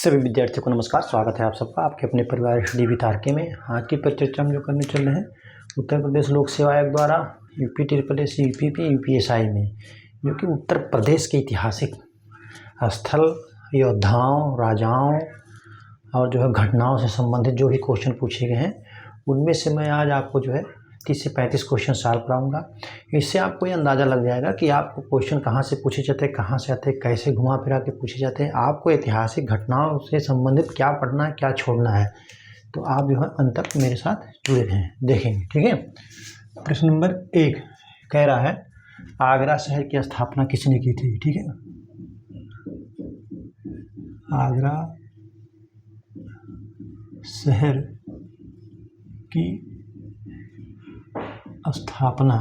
सभी विद्यार्थियों को नमस्कार। स्वागत है आप सबका आपके अपने परिवार स्टडी विद आर के में। आज की परिचर्चा हम जो करने चल रहे हैं उत्तर प्रदेश लोक सेवा आयोग द्वारा यूपी ट्रिपल यूपीपी यूपीएसआई में, जो कि उत्तर प्रदेश के ऐतिहासिक स्थल, योद्धाओं, राजाओं और जो है घटनाओं से संबंधित जो भी क्वेश्चन पूछे गए हैं उनमें से मैं आज आपको जो है 30 से 35 क्वेश्चन सॉल्व कराऊंगा। इससे आपको ये अंदाज़ा लग जाएगा कि आपको क्वेश्चन कहाँ से पूछे जाते हैं, कहाँ से आते हैं, कैसे घुमा फिरा के पूछे जाते हैं, आपको ऐतिहासिक घटनाओं से संबंधित क्या पढ़ना है, क्या छोड़ना है। तो आप जो है अंत तक मेरे साथ जुड़े रहें, देखेंगे। ठीक है। प्रश्न नंबर 1 कह रहा है आगरा शहर की स्थापना किसने की थी। ठीक है, आगरा शहर की स्थापना,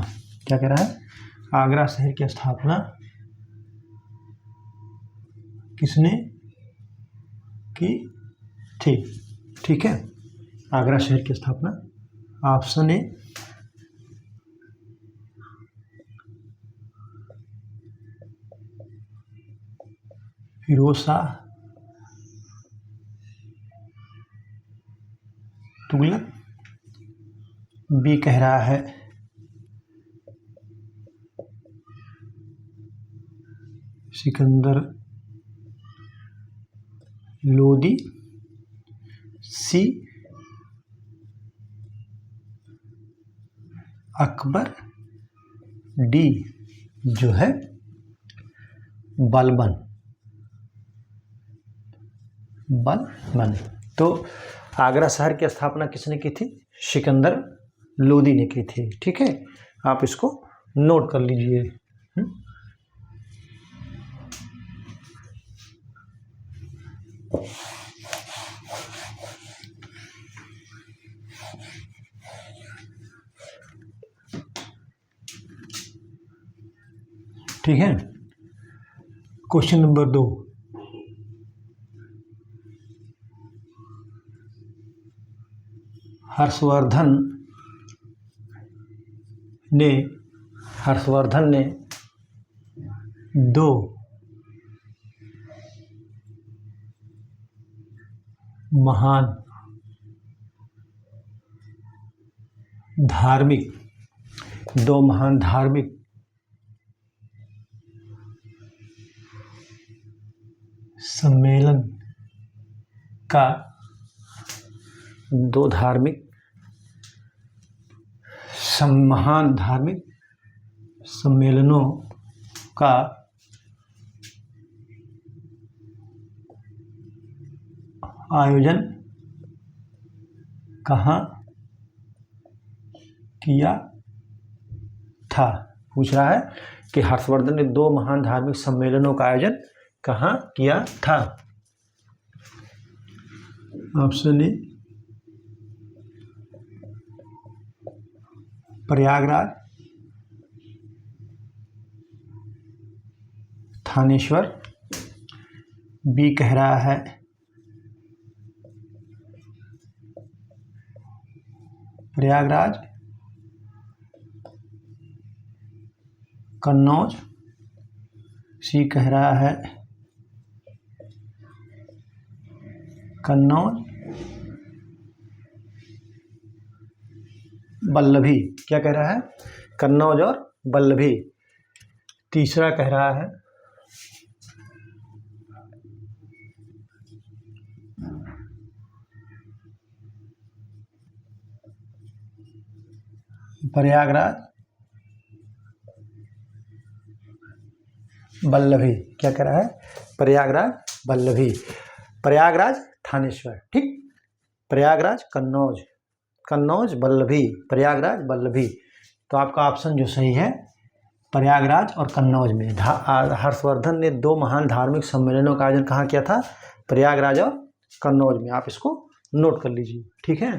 क्या कह रहा है, आगरा शहर की स्थापना किसने की थी। ठीक है, आगरा शहर की स्थापना, option A Firoz Shah Tughlaq, B कह रहा है सिकंदर लोदी, सी अकबर, डी जो है बलबन। तो आगरा शहर की स्थापना किसने की थी? सिकंदर लोदी ने की थी। ठीक है, आप इसको नोट कर लीजिए। ठीक है, क्वेश्चन नंबर 2, हर्षवर्धन ने 2 महान धार्मिक सम्मेलन का, 2 महान धार्मिक सम्मेलनों का आयोजन कहाँ किया था। पूछ रहा है कि हर्षवर्धन ने 2 महान धार्मिक सम्मेलनों का आयोजन कहाँ किया था। Option A Prayagraj, Thaneshwar, B कह रहा है प्रयागराज, कन्नौज, सी कह रहा है कन्नौज, बल्लभी। क्या कह रहा है? कन्नौज और बल्लभी। तीसरा कह रहा है प्रयागराज, बल्लभी। क्या कह रहा है? प्रयागराज, बल्लभी। प्रयागराज, थानेश्वर। ठीक, प्रयागराज, कन्नौज, बल्लभी, प्रयागराज, बल्लभी। तो आपका ऑप्शन जो सही है प्रयागराज और कन्नौज में। हर्षवर्धन ने 2 महान धार्मिक सम्मेलनों का आयोजन कहाँ किया था? प्रयागराज और कन्नौज में। आप इसको नोट कर लीजिए। ठीक है,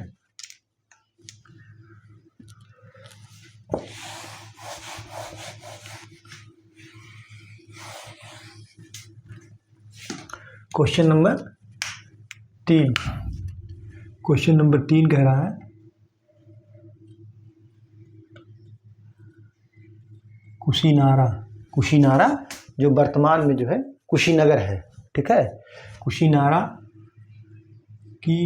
क्वेश्चन नंबर 3 कह रहा है कुशीनारा जो वर्तमान में जो है कुशीनगर है। ठीक है, कुशीनारा कि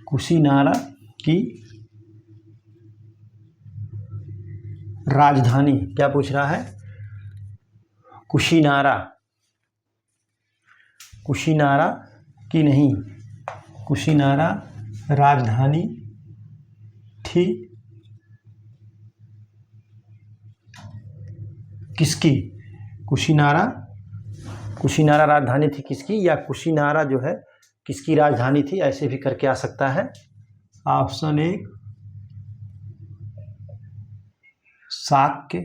कुशीनारा की राजधानी, क्या पूछ रहा है? कुशीनारा की नहीं, कुशीनारा राजधानी थी किसकी? कुशीनारा राजधानी थी किसकी, या कुशीनारा जो है किसकी राजधानी थी, ऐसे भी करके आ सकता है। ऑप्शन ए शाक्य,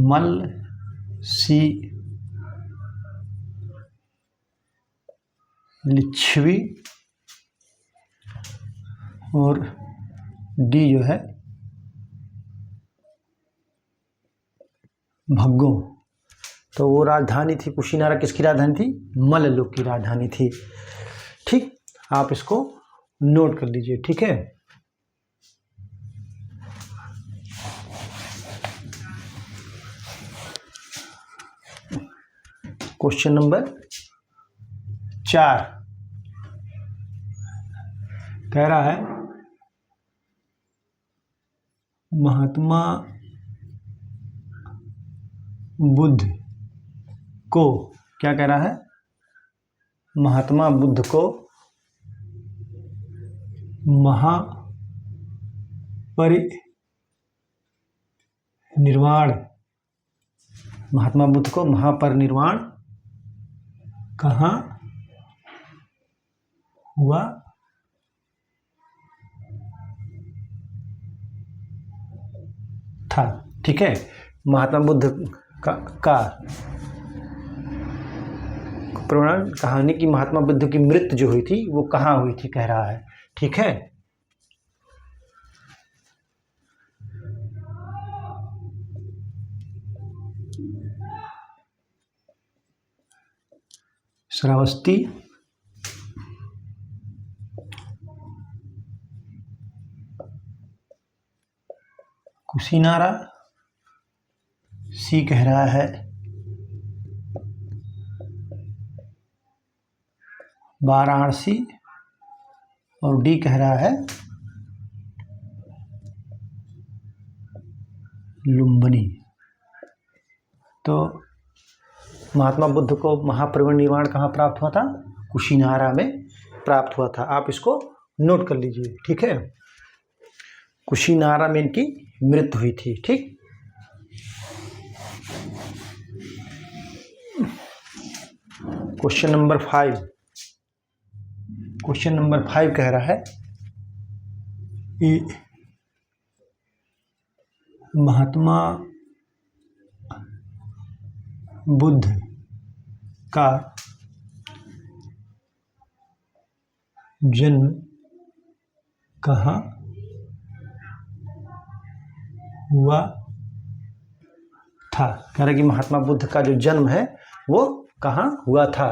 मल्ल, सी लिच्छवी और डी जो है भग्गो। तो वो राजधानी थी कुशीनारा, किसकी राजधानी थी? मल्ल लोग की राजधानी थी। ठीक, आप इसको नोट कर लीजिए। ठीक है, क्वेश्चन नंबर 4 कह रहा है महात्मा बुद्ध को, क्या कह रहा है? महात्मा बुद्ध को महापरिनिर्वाण कहाँ हुआ था? ठीक है, महात्मा बुद्ध का परिनिर्वाण कहानी की महात्मा बुद्ध की मृत्यु जो हुई थी वो कहाँ हुई थी, कह रहा है। ठीक है, श्रावस्ती, कुशीनारा, सी कह रहा है वाराणसी और डी कह रहा है लुम्बिनी। तो महात्मा बुद्ध को महापरिनिर्वाण कहाँ प्राप्त हुआ था? कुशीनारा में प्राप्त हुआ था। आप इसको नोट कर लीजिए। ठीक है, कुशीनारा में इनकी मृत्यु हुई थी। ठीक, क्वेश्चन नंबर 5 कह रहा है कि महात्मा बुद्ध का जन्म कहाँ हुआ था? कह रहे कि महात्मा बुद्ध का जो जन्म है वो कहाँ हुआ था?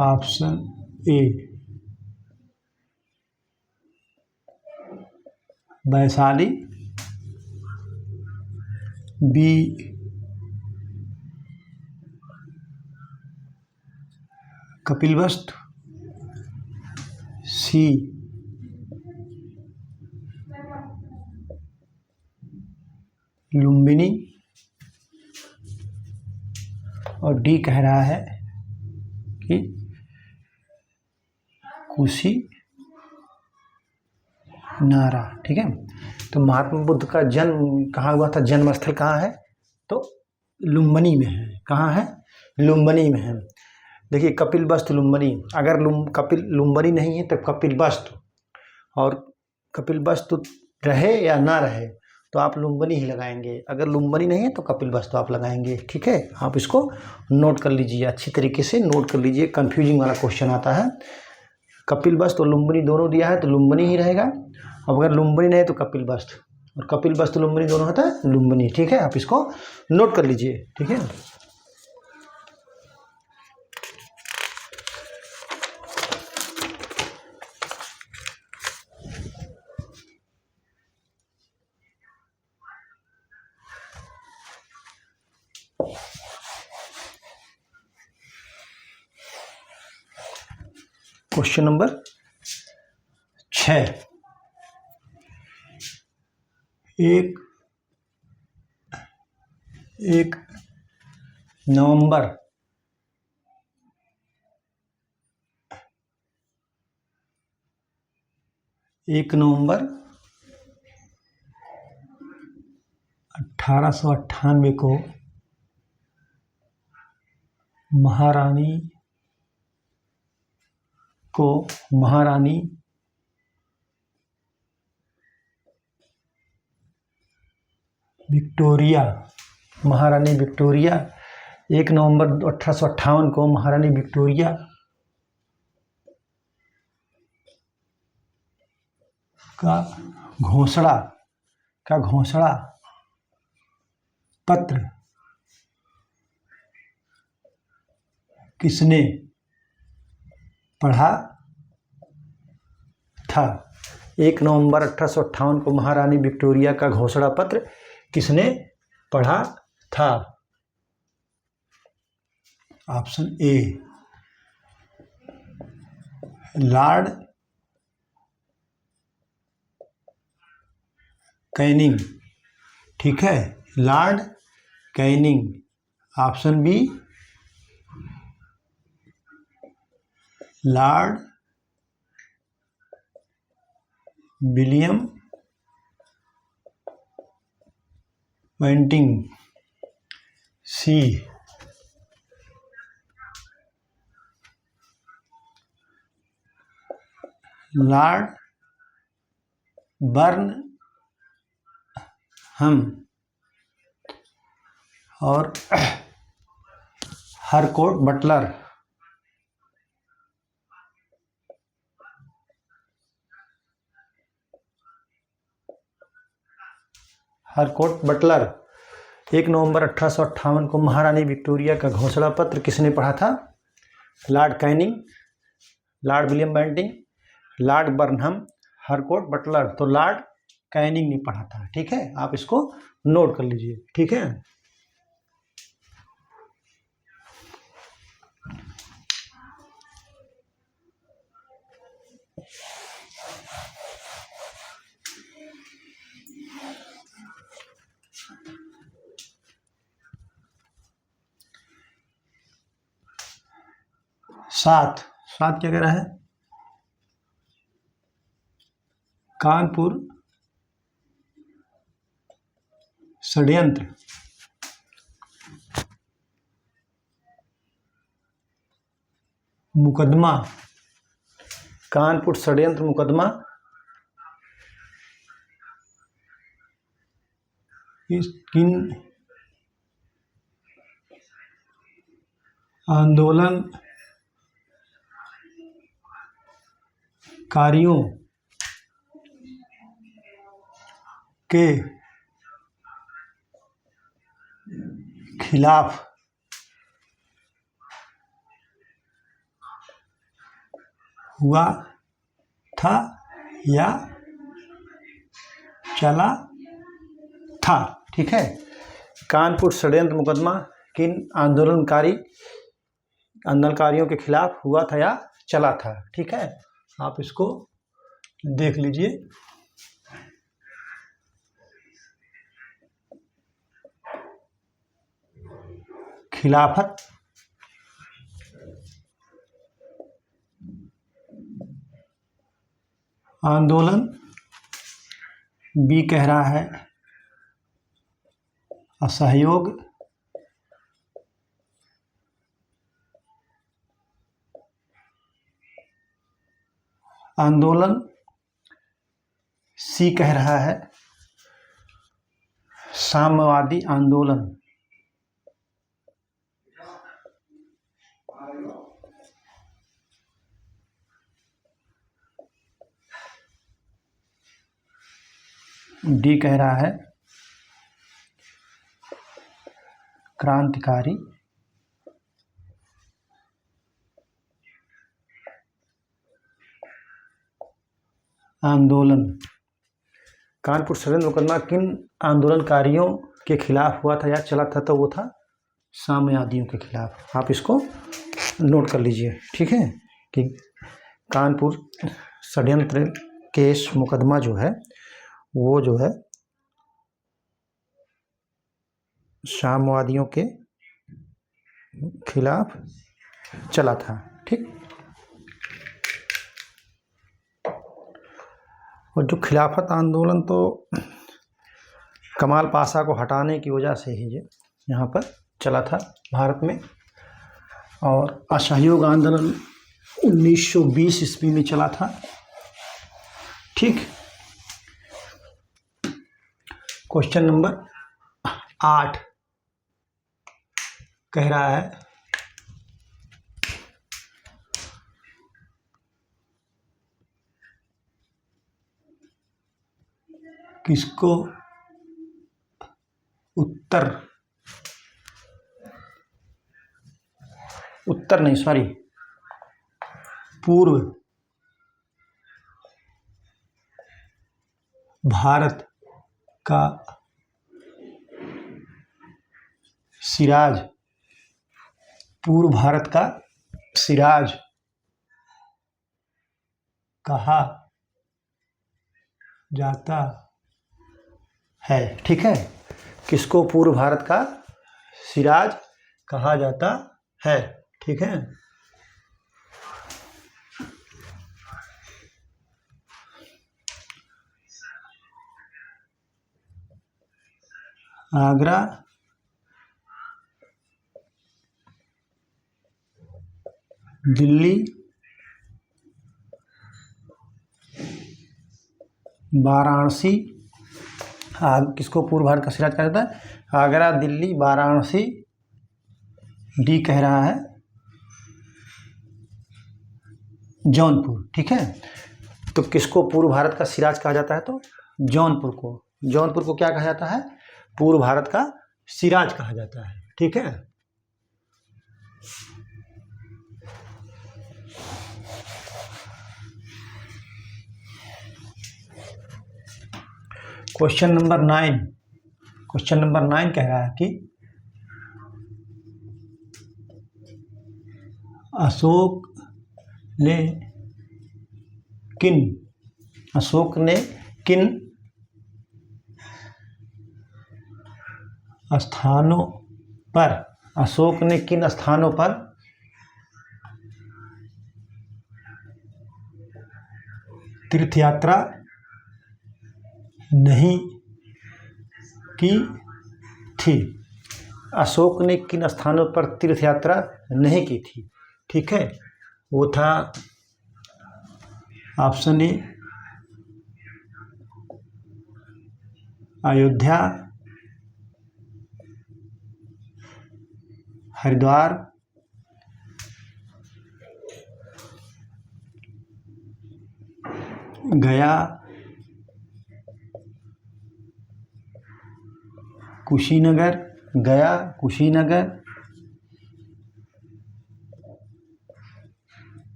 Option A Vaishali, B Kapilavastu, C Lumbini और डी कह रहा है कि कुशीनारा। ठीक है, तो महात्मा बुद्ध का जन्म कहाँ हुआ था? जन्म स्थल कहाँ है? तो लुम्बिनी में है। कहाँ है? लुम्बिनी में है। देखिए, कपिलवस्तु लुम्बिनी, अगर लुम्बिनी नहीं है तो कपिलवस्तु, और कपिलवस्तु रहे या ना रहे तो आप लुम्बिनी ही लगाएंगे। अगर लुम्बिनी नहीं है तो कपिलवस्तु आप लगाएंगे। ठीक है, आप इसको नोट कर लीजिए, अच्छी तरीके से नोट कर लीजिए। कंफ्यूजिंग वाला क्वेश्चन आता है। कपिलवस्तु और लुम्बिनी दोनों दिया है तो लुम्बिनी ही रहेगा, और अगर लुम्बिनी नहीं है तो कपिलवस्तु, और कपिलवस्तु लुम्बिनी दोनों होता है लुम्बिनी। ठीक है, आप इसको नोट कर लीजिए। ठीक है, क्वेश्चन नंबर 6, 1 नवंबर 1898 को महारानी विक्टोरिया 1 नवंबर 1858 को महारानी विक्टोरिया का घोषणा पत्र किसने पढ़ा था? 1 नवंबर 1858 को महारानी विक्टोरिया का घोषणा पत्र किसने पढ़ा था? ऑप्शन ए लॉर्ड कैनिंग, ठीक है, lord Canning. Option B lord William Bentinck. C lord Burnham और हरकोर्ट बटलर। हरकोर्ट बटलर 1 नवंबर 1858 को महारानी विक्टोरिया का घोषणा पत्र किसने पढ़ा था? Lord Canning, lord William Bentinck, lord Burnham, Harcourt Butler. तो लॉर्ड कैनिंग ने पढ़ा था, ठीक है, आप इसको नोट कर लीजिए, ठीक है। सात क्या कह रहा है? कानपुर षड्यंत्र मुकदमा, कानपुर षड्यंत्र मुकदमा किन आंदोलनकारियों के खिलाफ हुआ था या चला था, ठीक है। कानपुर षड्यंत्र मुकदमा किन आंदोलनकारियों के खिलाफ हुआ था या चला था, ठीक है, आप इसको देख लीजिए। खिलाफत आंदोलन, बी कह रहा है असहयोग आंदोलन, सी कह रहा है साम्यवादी आंदोलन। डी कह रहा है क्रांतिकारी आंदोलन। कानपुर षड्यंत्र मुकदमा किन आंदोलनकारियों के खिलाफ हुआ था या चला था? तो वो था साम्यवादियों के खिलाफ। आप इसको नोट कर लीजिए, ठीक है, कि कानपुर षड्यंत्र केस मुकदमा जो है वो जो है साम्यवादियों के खिलाफ चला था। ठीक, और जो खिलाफत आंदोलन तो कमाल पाशा को हटाने की वजह से ही यहाँ पर चला था भारत में, और असहयोग आंदोलन 1920 ईस्वी में चला था। ठीक, क्वेश्चन नंबर 8 कह रहा है किसको पूर्व भारत का सिराज, पूर्व भारत का सिराज कहा जाता है। ठीक है, किसको पूर्व भारत का सिराज कहा जाता है। ठीक है, आगरा दिल्ली वाराणसी, किसको पूर्व भारत का सिराज कहा जाता है? आगरा, दिल्ली, वाराणसी। डी कह रहा है जौनपुर। ठीक है, तो किसको पूर्व भारत का सिराज कहा जाता है? तो जौनपुर को क्या कहा जाता है? पूर्व भारत का सिराज कहा जाता है। ठीक है, क्वेश्चन नंबर 9 कह रहा है कि अशोक ने किन स्थानों पर तीर्थयात्रा नहीं की थी? अशोक ने किन स्थानों पर तीर्थयात्रा नहीं की थी? ठीक है, वो था ऑप्शन ए अयोध्या, हरिद्वार, गया, कुशीनगर,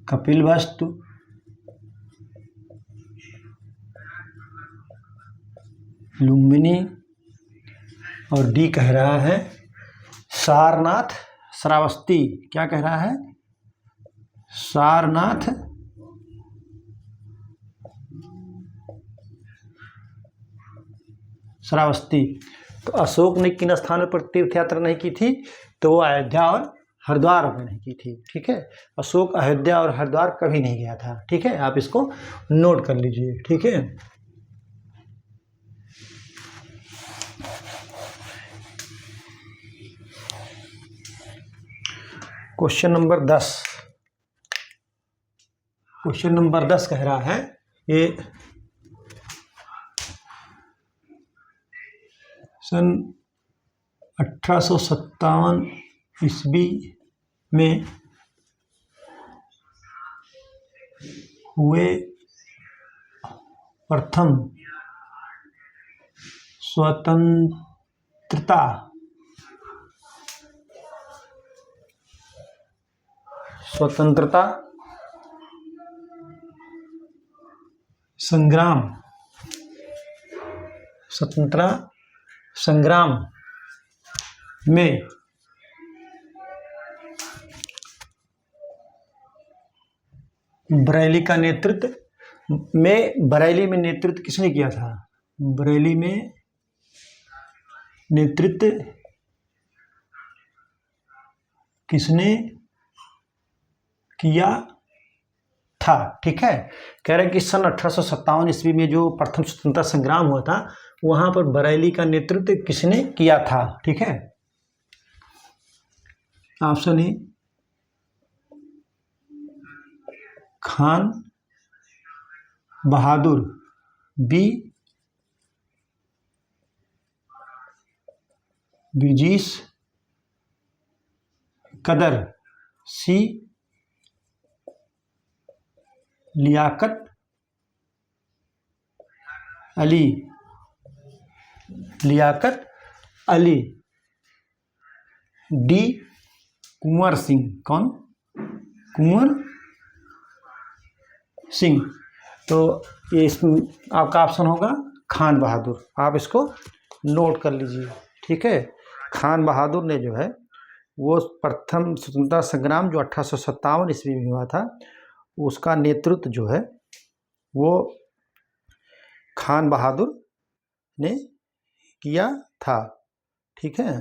कपिलवस्तु, लुम्बिनी, और डी कह रहा है सारनाथ, श्रावस्ती। क्या कह रहा है? सारनाथ श्रावस्ती। तो अशोक ने किन स्थानों पर तीर्थ यात्रा नहीं की थी? तो वो अयोध्या और हरिद्वार में नहीं की थी। ठीक है, अशोक अयोध्या और हरिद्वार कभी नहीं गया था। ठीक है, आप इसको नोट कर लीजिए। ठीक है, क्वेश्चन नंबर 10 कह रहा है ये सन 1857 ईस्वी में हुए प्रथम स्वतंत्रता संग्राम में बरेली का नेतृत्व में, बरेली में नेतृत्व किसने किया था? बरेली में नेतृत्व किसने किया था? ठीक है, कह रहे हैं कि सन 1857 ईस्वी में जो प्रथम स्वतंत्रता संग्राम हुआ था, वहां पर बरेली का नेतृत्व किसने किया था? ठीक है, option A Khan Bahadur, B Brijesh Kadar, C Liaquat Ali, Liaquat Ali, D Kunwar Singh. कौन? कुंवर सिंह। तो ये आपका ऑप्शन होगा खान बहादुर। आप इसको नोट कर लीजिए। ठीक है, खान बहादुर ने जो है वो प्रथम स्वतंत्रता संग्राम जो 1857 ईस्वी में हुआ था, उसका नेतृत्व जो है वो खान बहादुर ने किया था। ठीक है,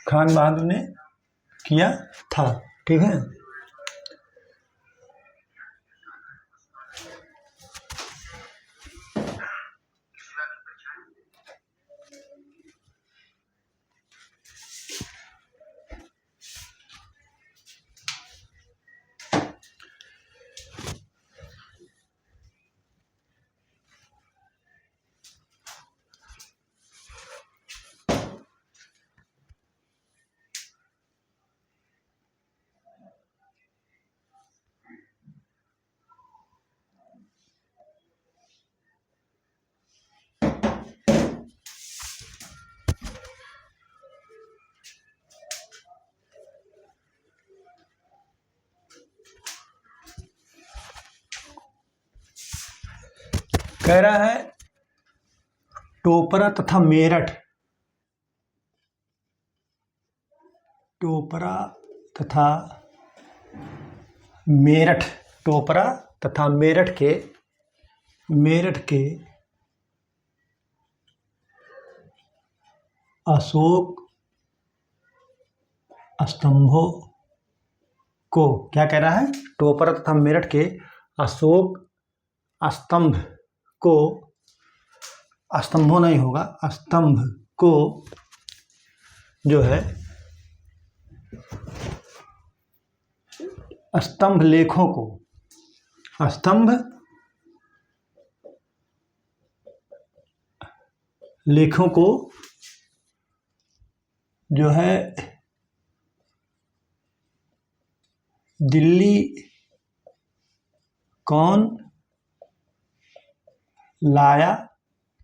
खान बहादुर ने किया था। ठीक है, कह रहा है टोपरा तथा मेरठ, टोपरा तथा मेरठ, टोपरा तथा मेरठ के अशोक स्तंभों को, क्या कह रहा है? टोपरा तथा मेरठ के अशोक स्तंभ को, स्तंभों नहीं होगा, स्तंभ को जो है स्तंभ लेखों को, स्तंभ लेखों को जो है दिल्ली कौन लाया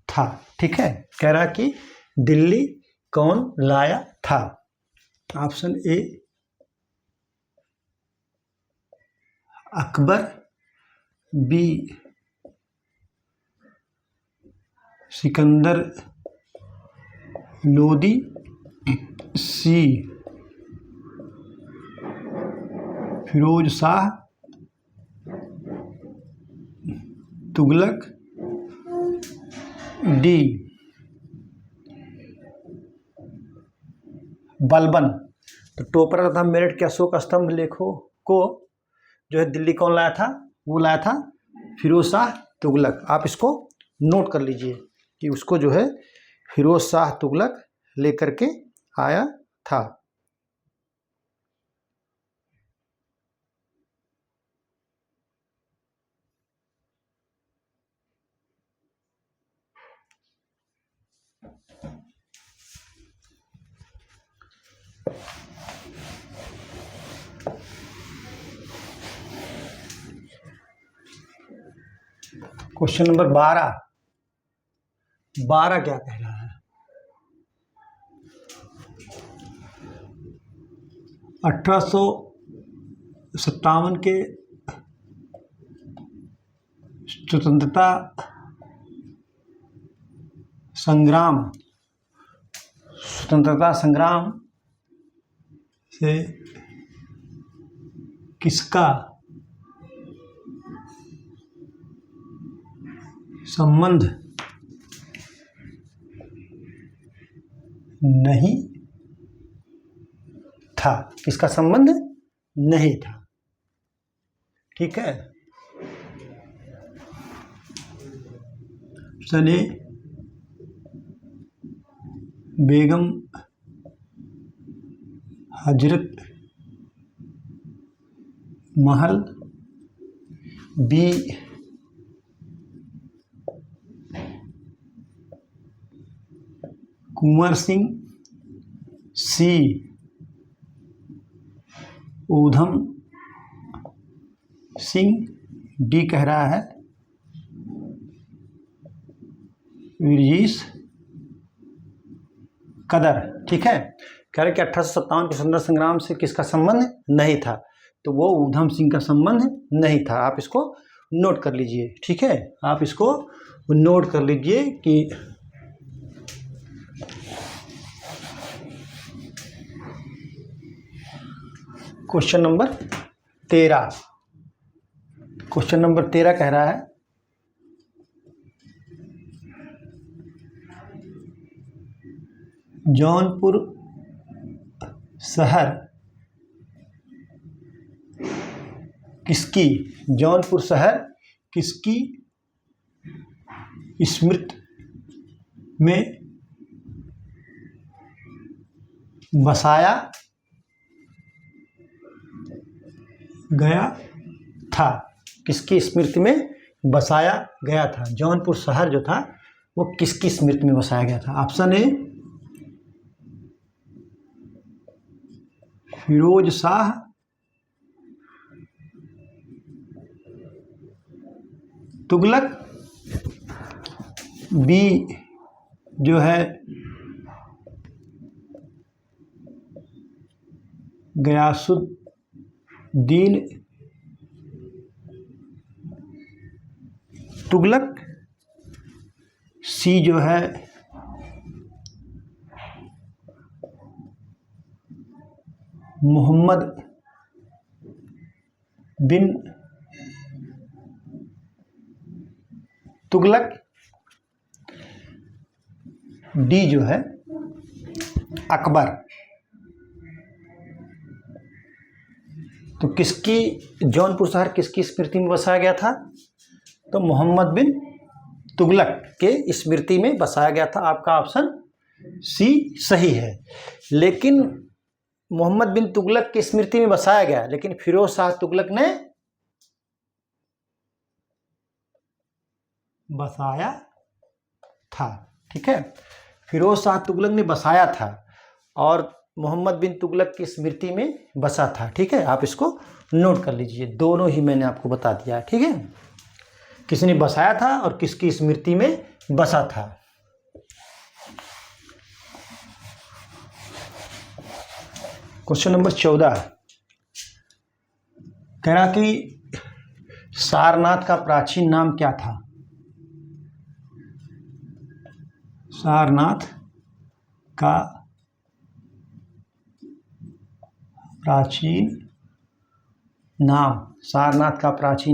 था? ठीक है, कह रहा कि दिल्ली कौन लाया था? Option A Akbar, B Sikandar Lodi, C Firoz Shah Tughlaq, D Balban. तो टोपरा तथा मेरठ के अशोक स्तंभ लेखों को जो है दिल्ली कौन लाया था? वो लाया था फिरोज शाह तुगलक। आप इसको नोट कर लीजिए कि उसको जो है फिरोज शाह तुगलक लेकर के आया था। क्वेश्चन नंबर 12 क्या कह रहा है? 1857 के स्वतंत्रता संग्राम से किसका संबंध नहीं था? किसका संबंध नहीं था? ठीक है। सने बेगम हजरत महल, बी कुंवर सिंह, सी ऊधम सिंह, डी कह रहा है वर्गीस कदर। ठीक है, कह रहे कि 1857 के स्वतंत्रता संग्राम से किसका संबंध नहीं था? तो वो ऊधम सिंह का संबंध नहीं था। आप इसको नोट कर लीजिए। ठीक है, आप इसको नोट कर लीजिए कि क्वेश्चन नंबर 13 कह रहा है जौनपुर शहर किसकी स्मृति में बसाया गया था? किसकी स्मृति में बसाया गया था? जौनपुर शहर जो था वो किसकी स्मृति में बसाया गया था? Option A Firoz Shah Tughlaq, B जो है गयासुद्दीन तुगलक, सी जो है मोहम्मद बिन तुगलक, डी जो है अकबर। तो किसकी जौनपुर शहर किसकी स्मृति में बसाया गया था? तो मोहम्मद बिन तुगलक के स्मृति में बसाया गया था। आपका ऑप्शन सी सही है। लेकिन मोहम्मद बिन तुगलक की स्मृति में बसाया गया, लेकिन फिरोज शाह तुगलक ने बसाया था। ठीक है, फिरोज शाह तुगलक ने बसाया था और मोहम्मद बिन तुगलक की स्मृति में बसा था। ठीक है, आप इसको नोट कर लीजिए। दोनों ही मैंने आपको बता दिया है। ठीक है, किसने बसाया था और किसकी स्मृति में बसा था। क्वेश्चन नंबर 14 कह रहा कि सारनाथ का प्राचीन नाम क्या था? सारनाथ का प्राचीन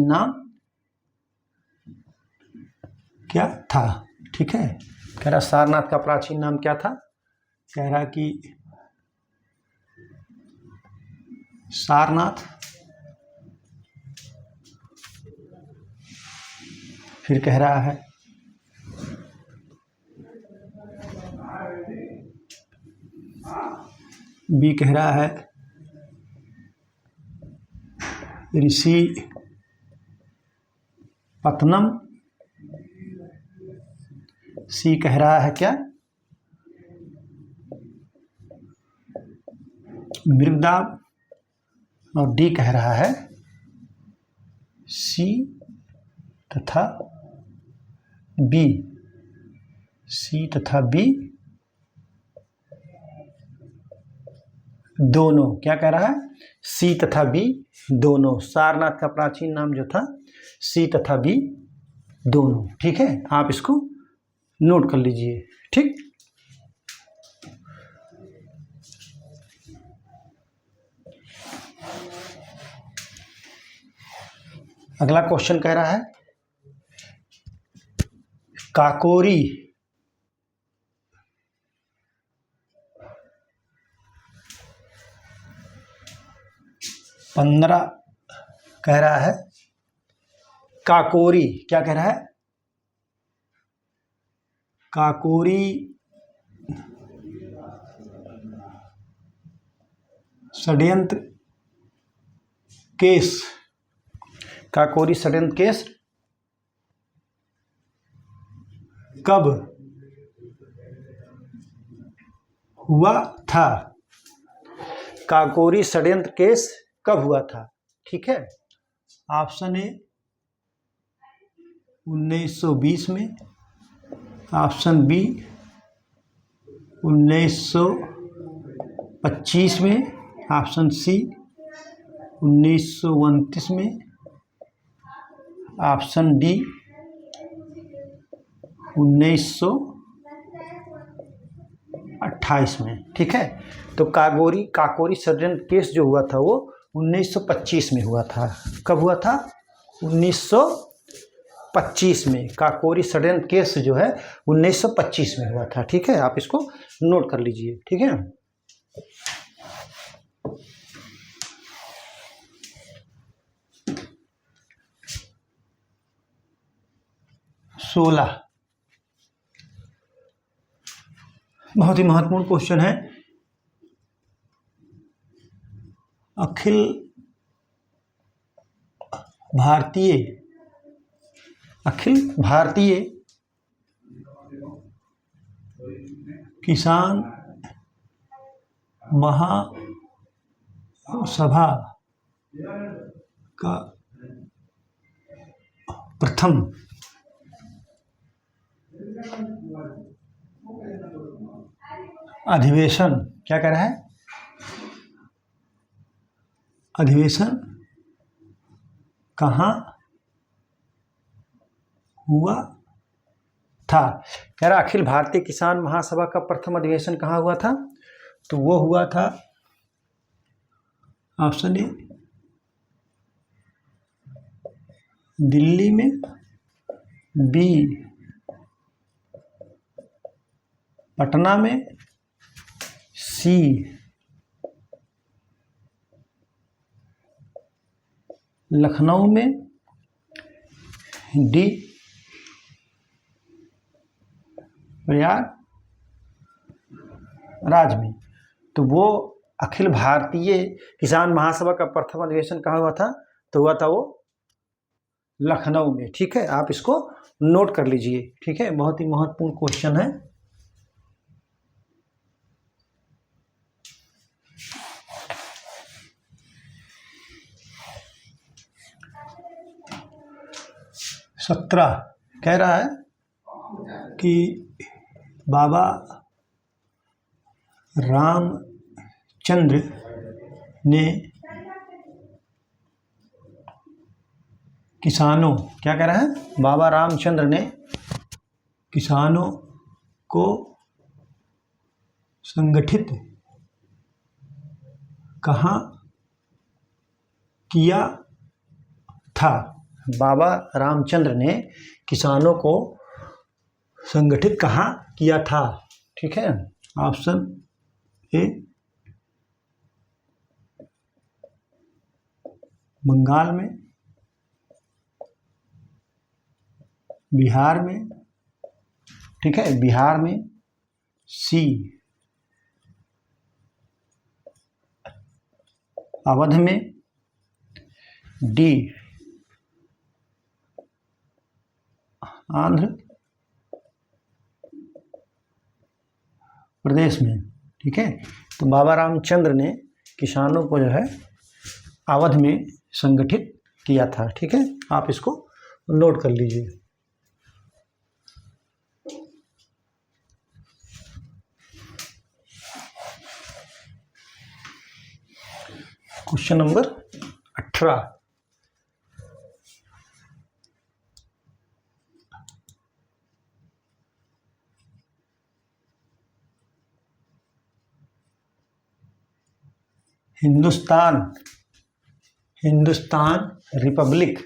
नाम क्या था? ठीक है, कह रहा सारनाथ का प्राचीन नाम क्या था? कह रहा कि सारनाथ, फिर कह रहा है बी कह रहा है ऋषि पत्तनम, सी कह रहा है क्या मृगदाब, और डी कह रहा है सी तथा बी, सी तथा बी दोनों, क्या कह रहा है, सी तथा बी दोनों। सारनाथ का प्राचीन नाम जो था सी तथा बी दोनों। ठीक है, आप इसको नोट कर लीजिए। ठीक, अगला क्वेश्चन कह रहा है काकोरी पंद्रह कह रहा है काकोरी, क्या कह रहा है, काकोरी षड्यंत्र केस, काकोरी षड्यंत्र केस कब हुआ था? काकोरी षड्यंत्र केस कब हुआ था? ठीक है, ऑप्शन ए 1920 में, ऑप्शन बी 1925 में, ऑप्शन सी 1929 में, ऑप्शन डी 1928 में। ठीक है, तो काकोरी षड्यंत्र केस जो हुआ था वो 1925 में हुआ था। कब हुआ था? 1925 में। काकोरी षड्यंत्र केस जो है 1925 में हुआ था। ठीक है, आप इसको नोट कर लीजिए। ठीक है, सोलह, बहुत ही महत्वपूर्ण क्वेश्चन है। अखिल भारतीय किसान महासभा का प्रथम अधिवेशन, क्या कह रहा है, अधिवेशन कहाँ हुआ था? कह रहा अखिल भारतीय किसान महासभा का प्रथम अधिवेशन कहाँ हुआ था? तो वो हुआ था ऑप्शन ए दिल्ली में, बी पटना में, सी लखनऊ में, डी प्रयागराज में। तो वो अखिल भारतीय किसान महासभा का प्रथम अधिवेशन कहाँ हुआ था? तो हुआ था वो लखनऊ में। ठीक है, आप इसको नोट कर लीजिए। ठीक है, बहुत ही महत्वपूर्ण क्वेश्चन है। सत्रह कह रहा है कि बाबा रामचंद्र ने किसानों, क्या कह रहा है, बाबा रामचंद्र ने किसानों को संगठित कहाँ किया था? बाबा रामचंद्र ने किसानों को संगठित कहाँ किया था? ठीक है, ऑप्शन ए बंगाल में, बिहार में, ठीक है, बिहार में, सी अवध में, डी आंध्र प्रदेश में। ठीक है, तो बाबा रामचंद्र ने किसानों को जो है अवध में संगठित किया था। ठीक है, आप इसको नोट कर लीजिए। क्वेश्चन नंबर 18, हिंदुस्तान रिपब्लिक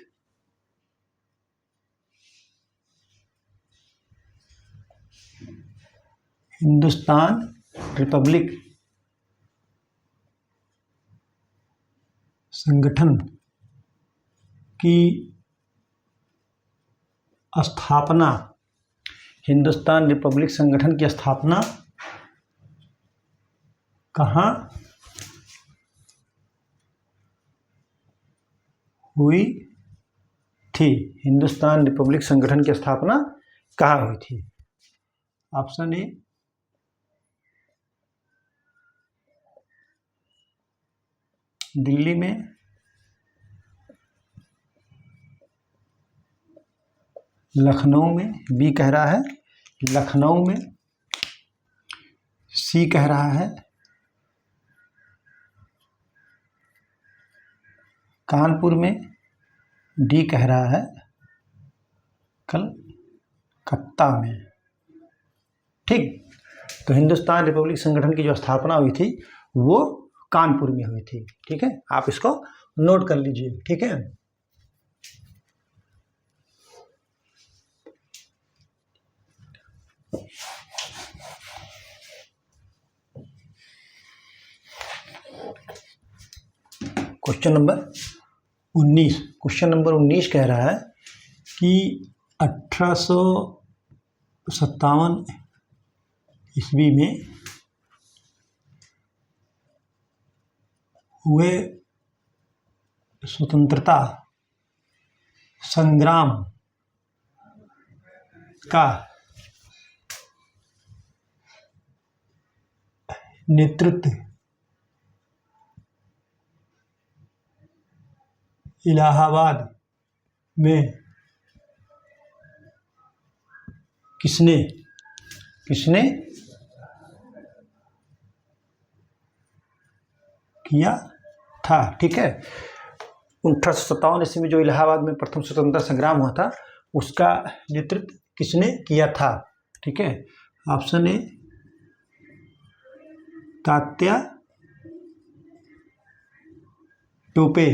संगठन की स्थापना, हिंदुस्तान रिपब्लिक संगठन की स्थापना कहाँ हुई थी? हिंदुस्तान रिपब्लिक संगठन की स्थापना कहाँ हुई थी? ऑप्शन ए दिल्ली में, लखनऊ में, बी कह रहा है लखनऊ में, सी कह रहा है कानपुर में, डी कह रहा है कलकत्ता में। ठीक, तो हिंदुस्तान रिपब्लिक संगठन की जो स्थापना हुई थी वो कानपुर में हुई थी। ठीक है, आप इसको नोट कर लीजिए। ठीक है, क्वेश्चन नंबर 19 कह रहा है कि 1857 ईस्वी में हुए स्वतंत्रता संग्राम का नेतृत्व इलाहाबाद में किसने किया था? ठीक है, 1857 ईस्वी में जो इलाहाबाद में प्रथम स्वतंत्रता संग्राम हुआ था उसका नेतृत्व किसने किया था? ठीक है, option A Tatya Tope,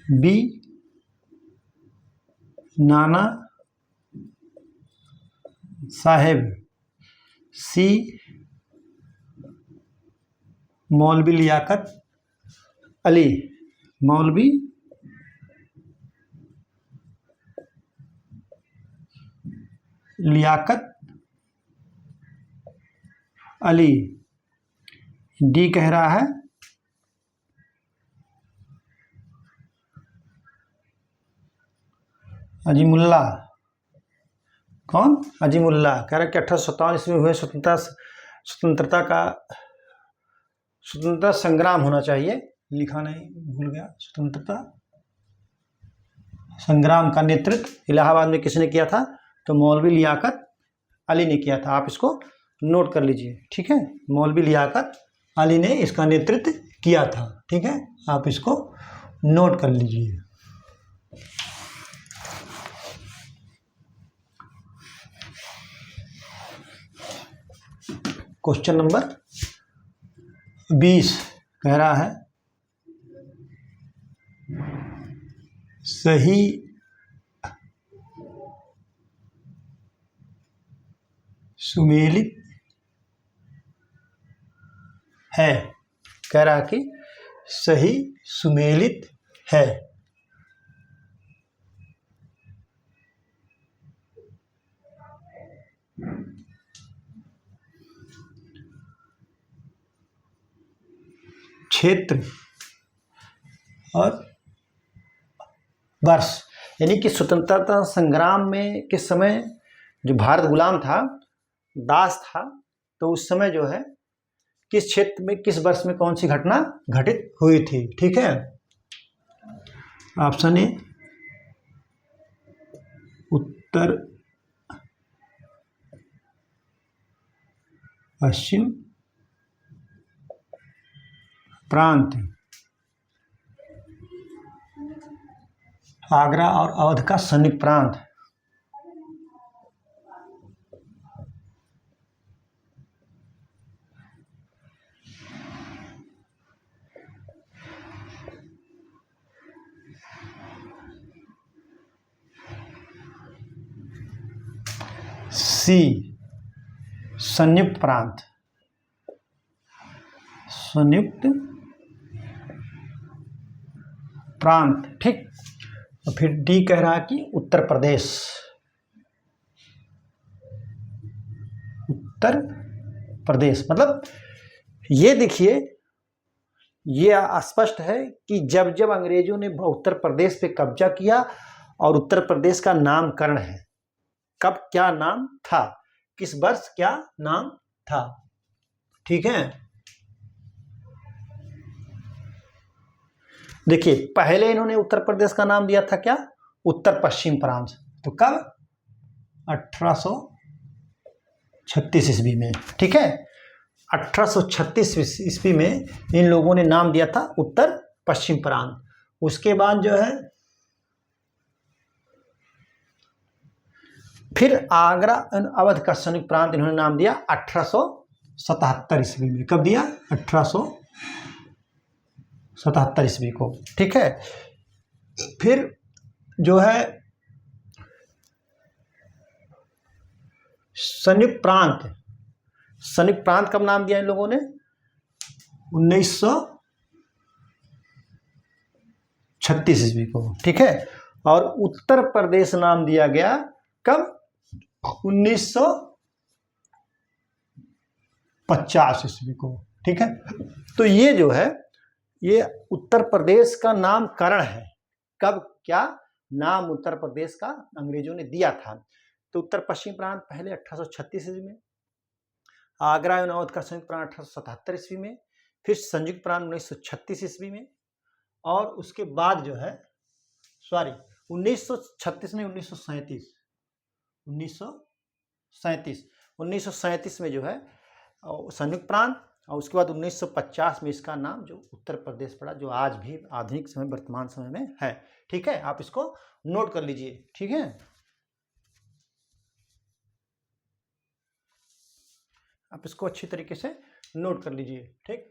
B Nana Sahib, सी मौलवी लियाकत अली, मौलवी लियाकत अली, डी कह रहा है अजीमुल्ला। कौन? अजीमुल्ला। कह रहा है कि 1857 ईस्वी में हुए स्वतंत्रता संग्राम होना चाहिए, लिखा नहीं, भूल गया। स्वतंत्रता संग्राम का नेतृत्व इलाहाबाद में किसने किया था? तो मौलवी लियाकत अली ने किया था। आप इसको नोट कर लीजिए। ठीक है, मौलवी लियाकत अली ने इसका नेतृत्व किया था। ठीक है, आप इसको नोट कर लीजिए। क्वेश्चन नंबर 20 कह रहा है सही सुमेलित है। कह रहा है कि सही सुमेलित है। क्षेत्र और वर्ष, यानी कि स्वतंत्रता संग्राम में किस समय जो भारत गुलाम था, दास था, तो उस समय जो है किस क्षेत्र में किस वर्ष में कौन सी घटना घटित हुई थी। ठीक है, ऑप्शन ए उत्तर पश्चिम प्रांत, आगरा और अवध का संयुक्त प्रांत। सी संयुक्त प्रांत, संयुक्त प्रांत, ठीक। और फिर डी कह रहा है कि उत्तर प्रदेश, उत्तर प्रदेश मतलब ये देखिए, ये स्पष्ट है कि जब जब अंग्रेजों ने उत्तर प्रदेश पे कब्जा किया, और उत्तर प्रदेश का नामकरण है, कब क्या नाम था, किस वर्ष क्या नाम था, ठीक है। देखिए पहले इन्होंने उत्तर प्रदेश का नाम दिया था क्या, उत्तर पश्चिम प्रांत। तो कब, 1836 ईस्वी में, ठीक है। 1836 ईस्वी में इन लोगों ने नाम दिया था उत्तर पश्चिम प्रांत। उसके बाद जो है फिर आगरा अवध का संयुक्त प्रांत इन्होंने नाम दिया 1877 ईस्वी में। कब दिया, 1877 ईस्वी को, ठीक है। फिर जो है संयुक्त प्रांत, संयुक्त प्रांत कब नाम दिया इन लोगों ने, 1936 ईस्वी को, ठीक है। और उत्तर प्रदेश नाम दिया गया कब, 1950 ईस्वी को, ठीक है। तो ये जो है ये उत्तर प्रदेश का नामकरण है, कब क्या नाम उत्तर प्रदेश का अंग्रेजों ने दिया था। तो उत्तर पश्चिम प्रांत पहले 1836 ईस्वी में, आगरा एवं अवध का संयुक्त प्रांत 1877 ईस्वी में, फिर संयुक्त प्रांत 1936 ईस्वी में, और उसके बाद जो है 1936 नहीं 1937 में जो है संयुक्त प्रांत, और उसके बाद 1950 में इसका नाम जो उत्तर प्रदेश पड़ा, जो आज भी आधुनिक समय वर्तमान समय में है, ठीक है। आप इसको नोट कर लीजिए, ठीक है। आप इसको अच्छी तरीके से नोट कर लीजिए, ठीक।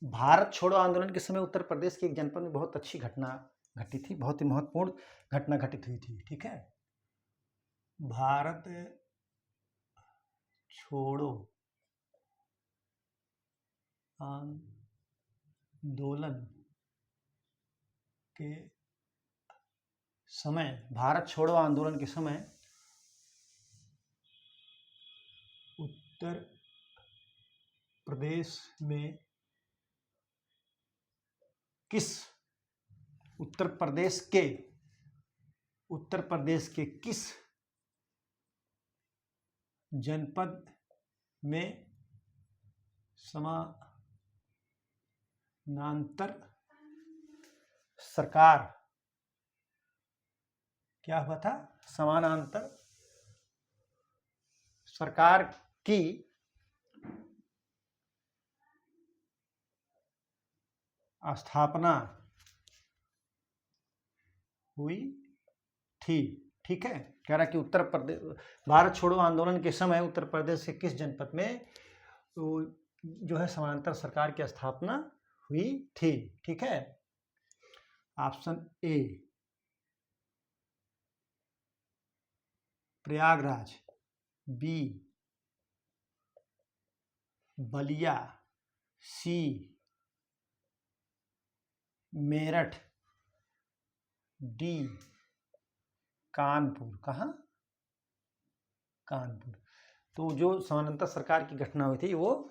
भारत छोड़ो आंदोलन के समय उत्तर प्रदेश के एक जनपद में बहुत अच्छी घटना घटी थी, बहुत ही महत्वपूर्ण घटना घटित हुई थी, ठीक है। भारत छोड़ो आंदोलन के समय, भारत छोड़ो आंदोलन के समय उत्तर प्रदेश में किस, उत्तर प्रदेश के किस जनपद में समानांतर सरकार, क्या हुआ था, समानांतर सरकार की स्थापना हुई थी, ठीक है। कह रहा कि उत्तर प्रदेश, भारत छोड़ो आंदोलन के समय उत्तर प्रदेश के किस जनपद में तो जो है समानांतर सरकार की स्थापना हुई थी, ठीक है। Option A Prayagraj, B Ballia, C Meerut, D Kanpur. कहाँ, कानपुर। तो जो समानांतर सरकार की घटना हुई थी वो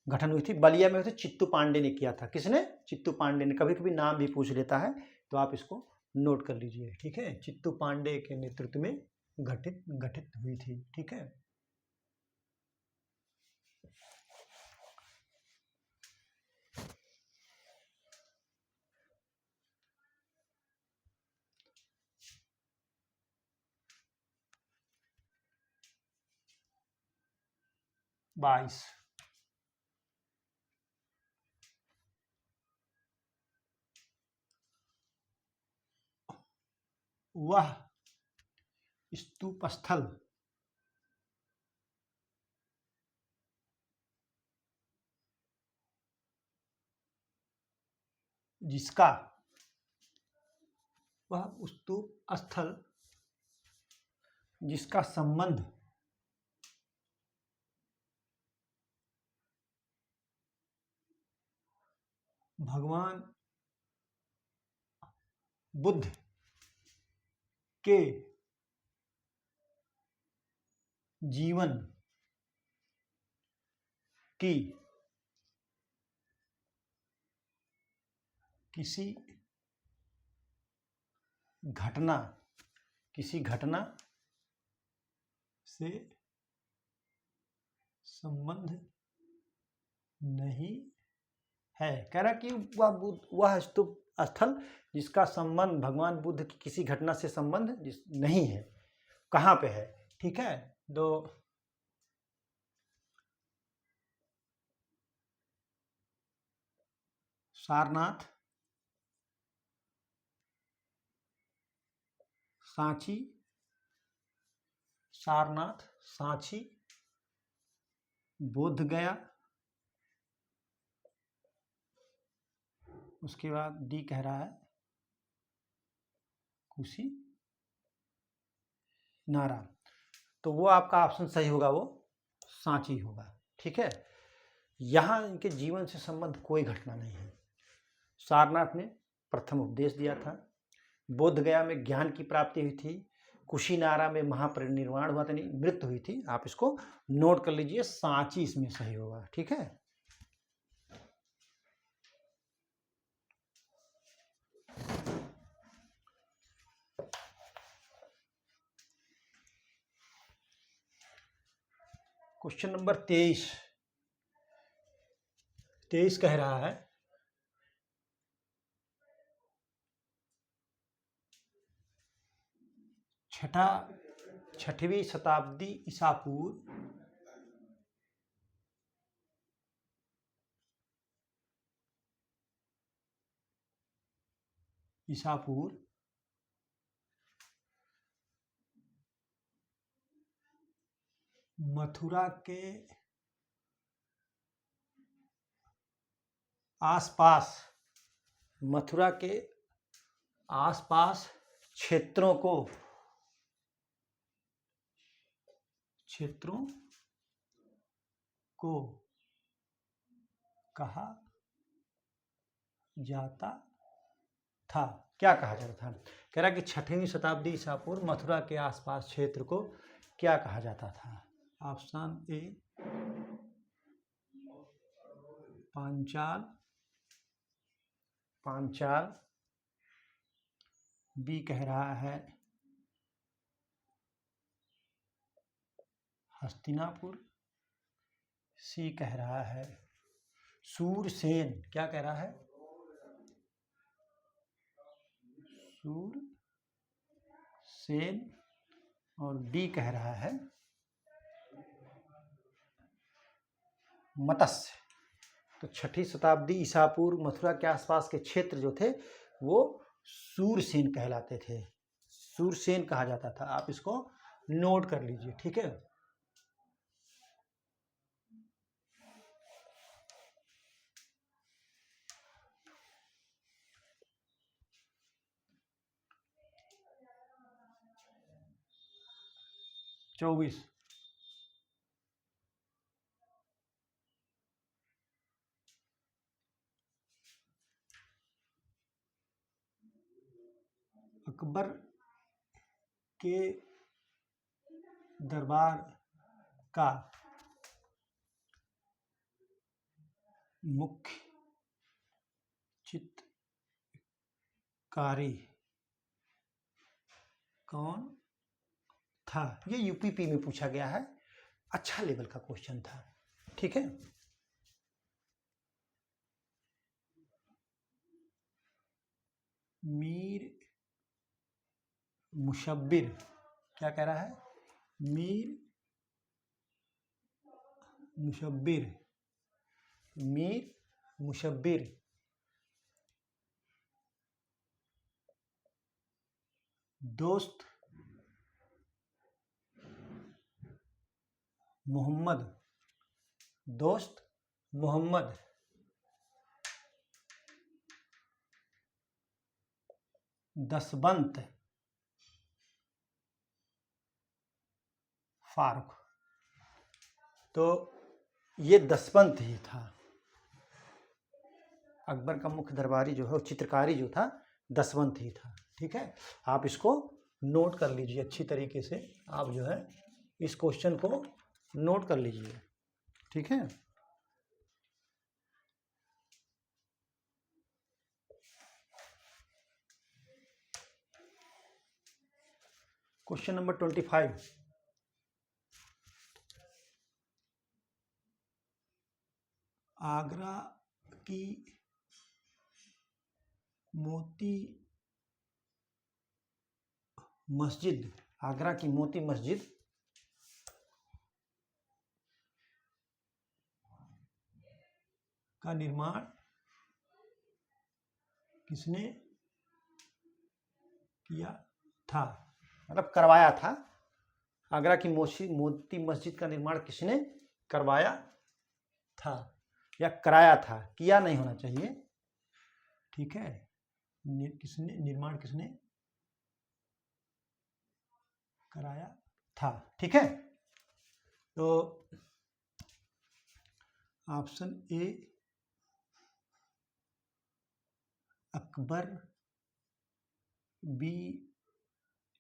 गठन हुई थी बलिया में हुई थी, चित्तू पांडे ने किया था। किसने, चित्तू पांडे ने। कभी कभी नाम भी पूछ लेता है तो आप इसको नोट कर लीजिए, ठीक है। चित्तू पांडे के नेतृत्व में गठित हुई थी। ठीक है, बाईस। वह स्तूप स्थल जिसका संबंध भगवान बुद्ध के जीवन की किसी घटना से संबंध नहीं है। कह रहा कि वह स्तूप स्थल जिसका संबंध भगवान बुद्ध की किसी घटना से संबंध नहीं है, कहाँ पे है। ठीक है, दो सारनाथ, सांची, बोध गया, उसके बाद डी कह रहा है कुशी नारा। तो वो आपका ऑप्शन सही होगा, वो सांची होगा। ठीक है, यहाँ इनके जीवन से संबंध कोई घटना नहीं है। सारनाथ में प्रथम उपदेश दिया था, बोध गया में ज्ञान की प्राप्ति हुई थी, कुशीनारा में महापरिनिर्वाण हुआ था, मृत्यु हुई थी। आप इसको नोट कर लीजिए, सांची इसमें सही होगा। ठीक है, क्वेश्चन नंबर 23 कह रहा है छठवीं शताब्दी ईसा पूर्व मथुरा के आसपास क्षेत्रों को कहा जाता था। क्या कहा जाता था? कह रहा कि 6वीं शताब्दी ईसा पूर्व मथुरा के आसपास क्षेत्र को क्या कहा जाता था? ऑप्शन ए पांचाल, बी कह रहा है हस्तिनापुर, सी कह रहा है सूरसेन। क्या कह रहा है? सूरसेन। और डी कह रहा है मत्स्य। तो 6वीं शताब्दी ईसा पूर्व मथुरा के आसपास के क्षेत्र जो थे वो सूरसेन कहलाते थे, सूरसेन कहा जाता था। आप इसको नोट कर लीजिए। ठीक है, चौबीस अकबर के दरबार का मुख्य चित्रकारी कौन था। ये यूपीपी में पूछा गया है, अच्छा लेवल का क्वेश्चन था। ठीक है, मीर मुशब्बिर क्या कह रहा है? मीर मुशब्बिर, मीर मुशब्बिर दोस्त मोहम्मद, दोस्त मोहम्मद दसबंत फारूक। तो ये दसबंत ही था। अकबर का मुख्य दरबारी जो है, चित्रकारी जो था, दसवंत ही था। ठीक है, आप इसको नोट कर लीजिए अच्छी तरीके से। आप जो है इस क्वेश्चन को नोट कर लीजिए। ठीक है, क्वेश्चन नंबर 25। आगरा की मोती मस्जिद, आगरा की मोती मस्जिद का निर्माण किसने किया था? मतलब करवाया था। आगरा की मोती मस्जिद का निर्माण किसने करवाया था या कराया था? किया नहीं होना चाहिए। ठीक है, किसने निर्माण किसने कराया था? ठीक है, तो option A Akbar, B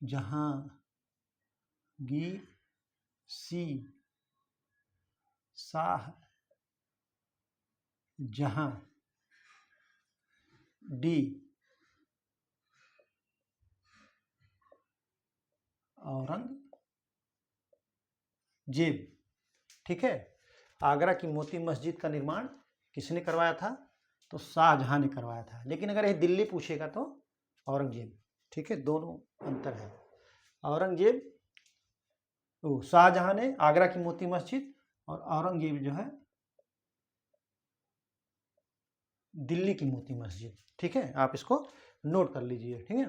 Jahangir, C Shah Jahan, D Aurangzeb. ठीक है, आगरा की मोती मस्जिद का निर्माण किसने करवाया था? तो शाहजहां ने करवाया था। लेकिन अगर ये दिल्ली पूछेगा तो औरंगजेब। ठीक है, दोनों अंतर है। औरंगजेब, शाहजहां ने आगरा की मोती मस्जिद, और औरंगजेब जो है दिल्ली की मोती मस्जिद। ठीक है, आप इसको नोट कर लीजिए। ठीक है,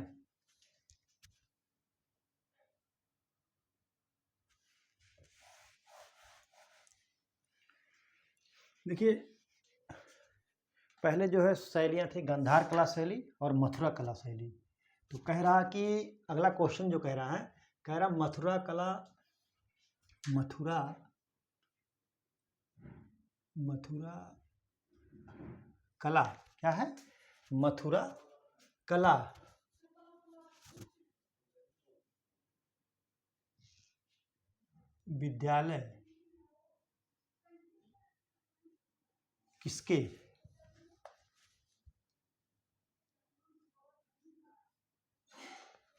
देखिए पहले जो है शैलियाँ थी, गांधार कला शैली और मथुरा कला शैली। तो कह रहा कि अगला क्वेश्चन जो कह रहा है, कह रहा मथुरा कला, मथुरा मथुरा कला क्या है? मथुरा कला विद्यालय किसके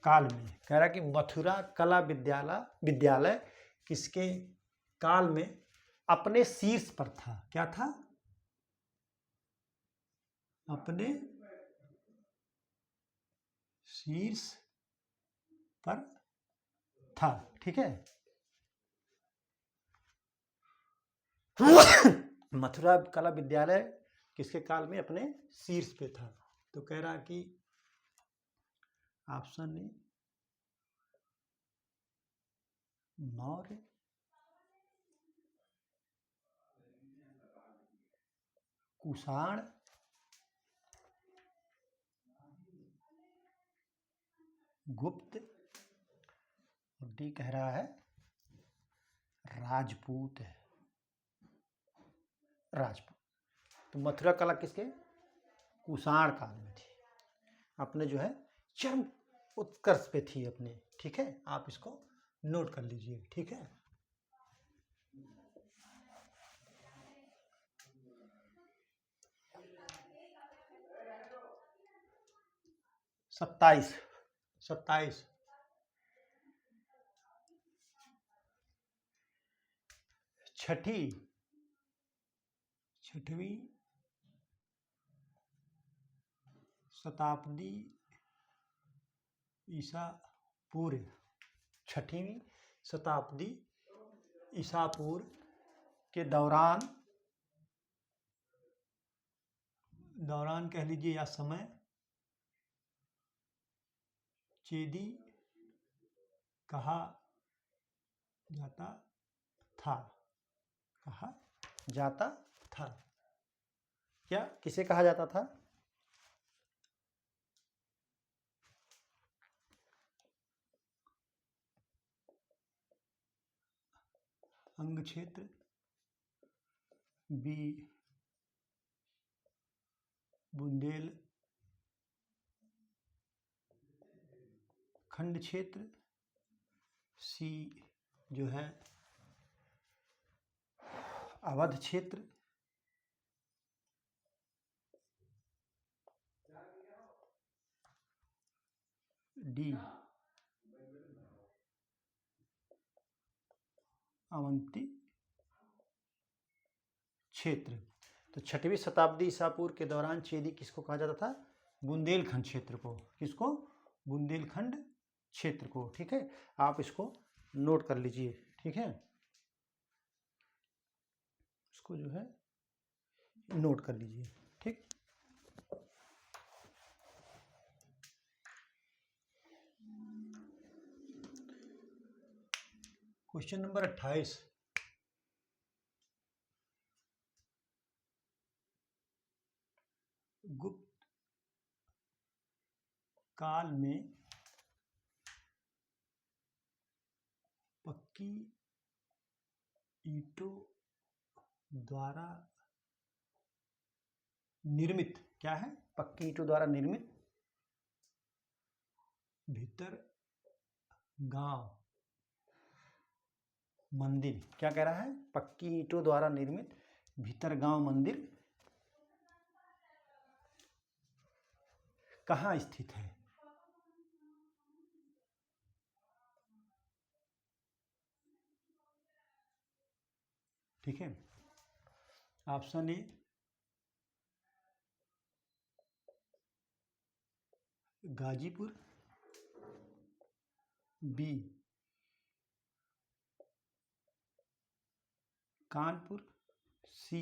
काल में? कह रहा कि मथुरा कला विद्यालय किसके काल में अपने शीर्ष पर था? क्या था? अपने शीर्ष पर था। ठीक है, मथुरा कला विद्यालय किसके काल में अपने शीर्ष पे था? तो कह रहा कि ऑप्शन ए मौर्य, कुषाण, गुप्त, और डी कह रहा है राजपूत है। राजपूत। तो मथुरा कला किसके? कुषाण काल में थी, अपने जो है चरम उत्कर्ष पे थी अपने। ठीक है, आप इसको नोट कर लीजिए। ठीक है, सत्ताईस छठवीं शताब्दी ईसा पूर्व, छठवीं शताब्दी ईसा पूर्व के दौरान कह लीजिए या समय चेदी कहा जाता था। क्या किसे कहा जाता था? अंग क्षेत्र, बी बुंदेल खंड क्षेत्र, सी जो है अवध क्षेत्र, डी अवंती क्षेत्र। तो छठवीं शताब्दी ईसा पूर्व के दौरान चेदी किसको कहा जाता था? बुंदेलखंड क्षेत्र को। किसको? बुंदेलखंड क्षेत्र को। ठीक है, आप इसको नोट कर लीजिए। ठीक है, इसको जो है नोट कर लीजिए। ठीक, क्वेश्चन नंबर 28, गुप्त काल में पक्की ईंटों द्वारा निर्मित, क्या है? पक्की ईंटों द्वारा निर्मित भीतर गांव मंदिर, क्या कह रहा है? पक्की ईंटों द्वारा निर्मित भीतर गांव मंदिर कहाँ स्थित है? ठीक है, option A Ghazipur, B Kanpur, C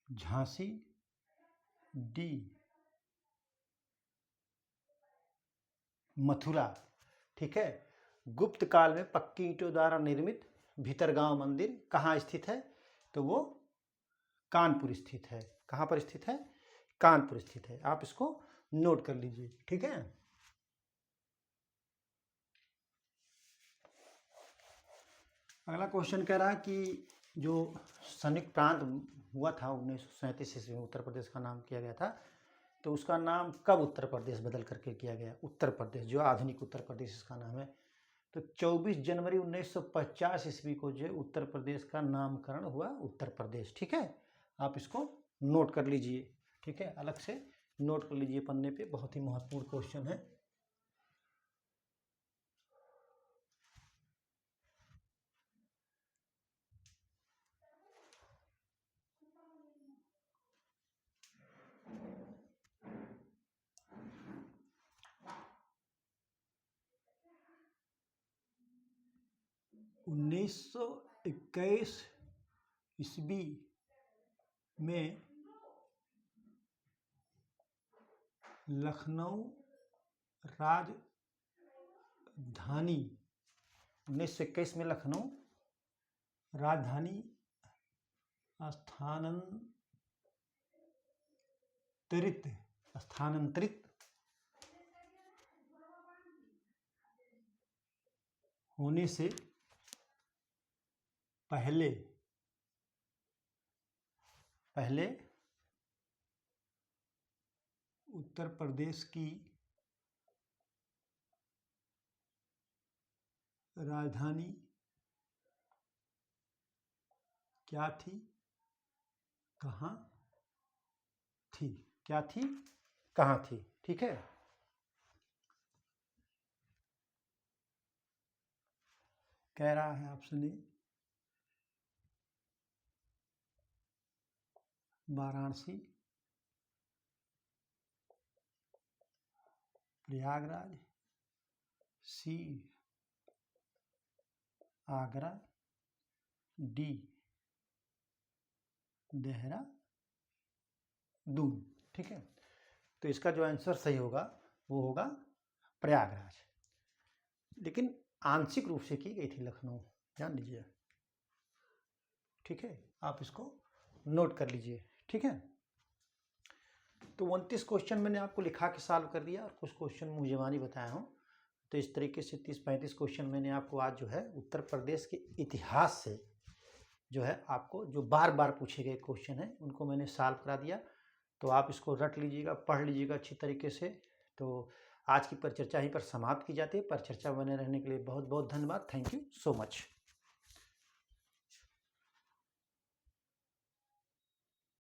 Jhansi, D Mathura. ठीक है, गुप्त काल में पक्की ईंटों द्वारा निर्मित भीतरगांव मंदिर कहाँ स्थित है? तो वो कानपुर स्थित है। कहाँ पर स्थित है? कानपुर स्थित है। आप इसको नोट कर लीजिए। ठीक है, अगला क्वेश्चन कह रहा है कि जो संयुक्त प्रांत हुआ था 1937 ईस्वी में, उत्तर प्रदेश का नाम किया गया था, तो उसका नाम कब उत्तर प्रदेश बदल करके किया गया? उत्तर प्रदेश, जो आधुनिक उत्तर प्रदेश इसका नाम है। तो 24 जनवरी 1950 ईस्वी को जो उत्तर प्रदेश का नामकरण हुआ उत्तर प्रदेश। ठीक है, आप इसको नोट कर लीजिए। ठीक है, अलग से नोट कर लीजिए पन्ने पे, बहुत ही महत्वपूर्ण क्वेश्चन है। उन्नीस सौ 21 ईस्वी में लखनऊ राजधानी, 1921 में लखनऊ राजधानी स्थानांतरित होने से पहले उत्तर प्रदेश की राजधानी क्या थी? कहाँ थी? क्या थी? कहाँ थी? ठीक है, कह रहा है option A Varanasi, Prayagraj, C Agra, D Dehradun. ठीक है, तो इसका जो आंसर सही होगा वो होगा प्रयागराज, लेकिन आंशिक रूप से की गई थी लखनऊ, जान लीजिए। ठीक है, आप इसको नोट कर लीजिए। ठीक है, तो 29 क्वेश्चन मैंने आपको लिखा के सॉल्व कर दिया और कुछ क्वेश्चन मुँह ज़बानी बताया हूँ। तो इस तरीके से 30-35 क्वेश्चन मैंने आपको आज जो है उत्तर प्रदेश के इतिहास से जो है आपको जो बार बार पूछे गए क्वेश्चन हैं उनको मैंने सॉल्व करा दिया। तो आप इसको रट लीजिएगा, पढ़ लीजिएगा अच्छी तरीके से। तो आज की परिचर्चा यहीं पर समाप्त की जाती है। परिचर्चा बने रहने के लिए बहुत बहुत धन्यवाद। Thank you so much.